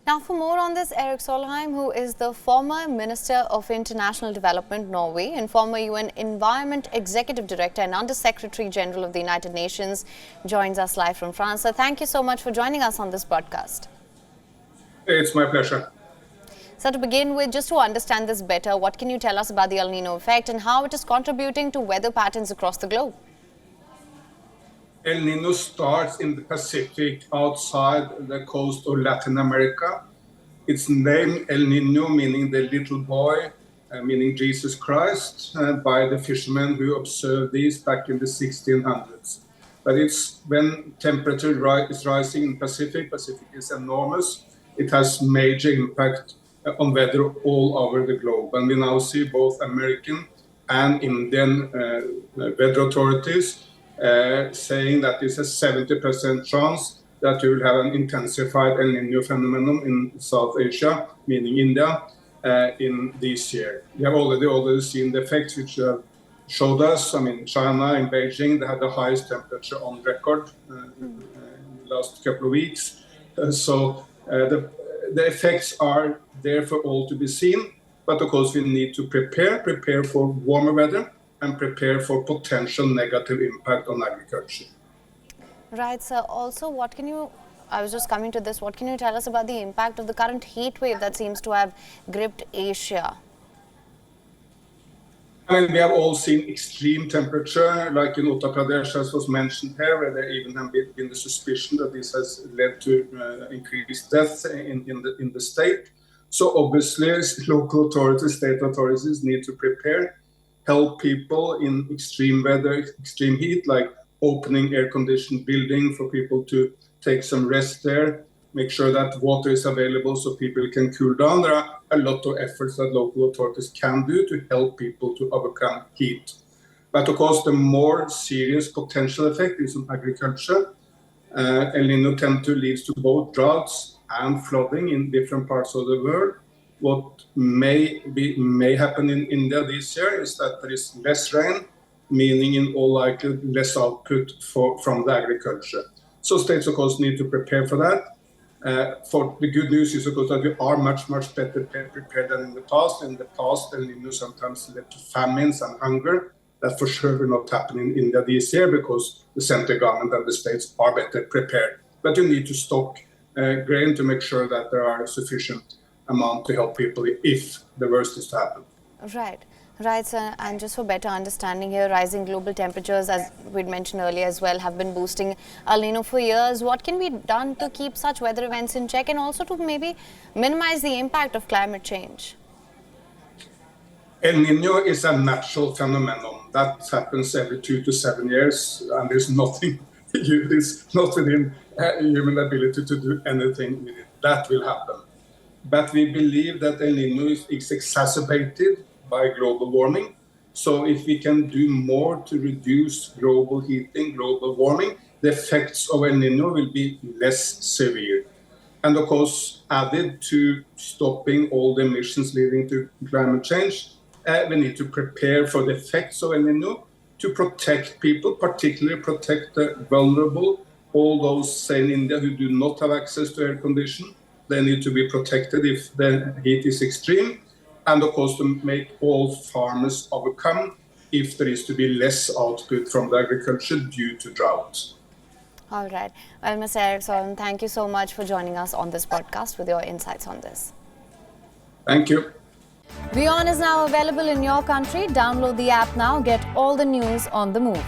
Now, for more on this, Erik Solheim, who is the former Minister of International Development, Norway, and former UN Environment Executive Director and Under-Secretary General of the United Nations, joins us live from France. So thank you so much for joining us on this broadcast. It's my pleasure. So to begin with, just to understand this better, what can you tell us about the El Nino effect and how it is contributing to weather patterns across the globe? El Nino starts in the Pacific outside the coast of Latin America. It's named El Nino, meaning the little boy, meaning Jesus Christ, by the fishermen who observed these back in the 1600s. But it's when temperature is rising in Pacific is enormous. It has major impact on weather all over the globe. And we now see both American and Indian weather authorities saying that there's a 70% chance that you will have an intensified El Nino phenomenon in South Asia, meaning India, in this year. We have already seen the effects which showed us. I mean, China in Beijing, they had the highest temperature on record in the last couple of weeks. So the effects are there for all to be seen. But of course, we need to prepare for warmer weather and prepare for potential negative impact on agriculture. Right, so also I was just coming to this, what can you tell us about the impact of the current heat wave that seems to have gripped Asia? I mean, we have all seen extreme temperature, like in Uttar Pradesh, as was mentioned here, where there even have been the suspicion that this has led to increased deaths in the state. So obviously, local authorities, state authorities need to prepare, help people in extreme weather, extreme heat, like opening air-conditioned building for people to take some rest there, make sure that water is available so people can cool down. There are a lot of efforts that local authorities can do to help people to overcome heat. But of course, the more serious potential effect is on agriculture. El Nino tends to lead to both droughts and flooding in different parts of the world. What may happen in India this year is that there is less rain, meaning in all likelihood less output from the agriculture. So states, of course, need to prepare for that. For the good news is, of course, that we are much better prepared than in the past. In the past, El Nino sometimes led to famines and hunger. That for sure will not happen in India this year because the central government and the states are better prepared. But you need to stock grain to make sure that there are sufficient amount to help people if the worst is to happen. Right, sir. And just for better understanding here, rising global temperatures, as we'd mentioned earlier as well, have been boosting El Nino for years. What can be done to keep such weather events in check and also to maybe minimize the impact of climate change? El Nino is a natural phenomenon that happens every 2 to 7 years, and there's nothing, it's not within human ability to do anything with it. That will happen. But we believe that El Nino is exacerbated by global warming. So if we can do more to reduce global heating, global warming, the effects of El Nino will be less severe. And of course, added to stopping all the emissions leading to climate change, we need to prepare for the effects of El Nino to protect people, particularly protect the vulnerable, all those, say, in India who do not have access to air conditioning. They need to be protected if the heat is extreme. And of course, to make all farmers overcome if there is to be less output from the agriculture due to drought. All right. Well, Mr. Erik Solheim, thank you so much for joining us on this podcast with your insights on this. Thank you. WION is now available in your country. Download the app now. Get all the news on the move.